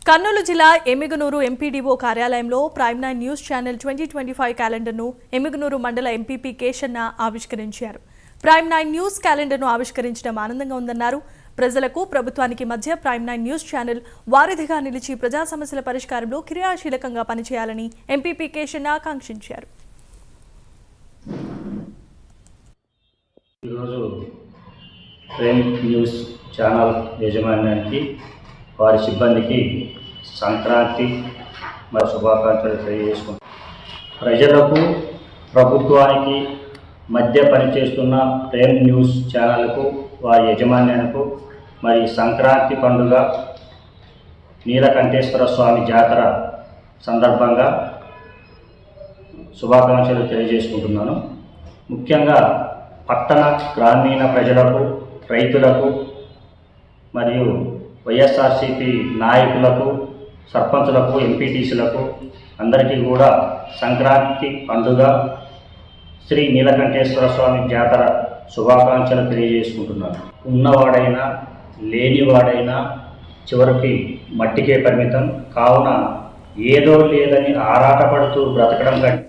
కర్నూలు జిల్లా ఎమ్మిగనూరు ఎంపీడీఓ కార్యాలయంలో prime 9 news channel 2025 క్యాలెండర్ను Emmiganur మండల ఎంపీపీ కేశన్న ఆవిష్కరించారు. ప్రైమ్ 9 న్యూస్ క్యాలెండర్ను ఆవిష్కరించడం ఆనందంగా ఉందన్నారు. ప్రజలకు ప్రభుత్వానికి మధ్య ప్రైమ్ 9 న్యూస్ ఛానల్ వారధిగా నిలిచి ప్రజా సమస్యల పరిష్కారంలో క్రియాశీలకంగా పనిచేయాలని ఎంపీపీ కేశన్న ఆకాంక్షించారు. ఈరోజు ప్రైమ్ న్యూస్ ఛానల్ యాజమాన్యానికి వారి సిబ్బందికి సంక్రాంతి మరియు శుభాకాంక్షలు తెలియజేసుకుంటాం. ప్రజలకు ప్రభుత్వానికి మధ్య పనిచేస్తున్న ప్రైమ్ న్యూస్ ఛానల్కు వారి యాజమాన్యానికి మరి సంక్రాంతి పండుగ నీలకంఠేశ్వర స్వామి జాతర సందర్భంగా శుభాకాంక్షలు తెలియజేసుకుంటున్నాను. ముఖ్యంగా పట్టణ గ్రామీణ ప్రజలకు, రైతులకు మరియు వైఎస్ఆర్సీపీ నాయకులకు, సర్పంచులకు, ఎంపీటీసీలకు అందరికీ కూడా సంక్రాంతి పండుగ శ్రీ నీలకంఠేశ్వర స్వామి జాతర శుభాకాంక్షలు తెలియజేసుకుంటున్నాను. ఉన్నవాడైనా లేనివాడైనా చివరికి మట్టికే పరిమితం కావున ఏదో లేదని ఆరాటపడుతూ బ్రతకడం కంటే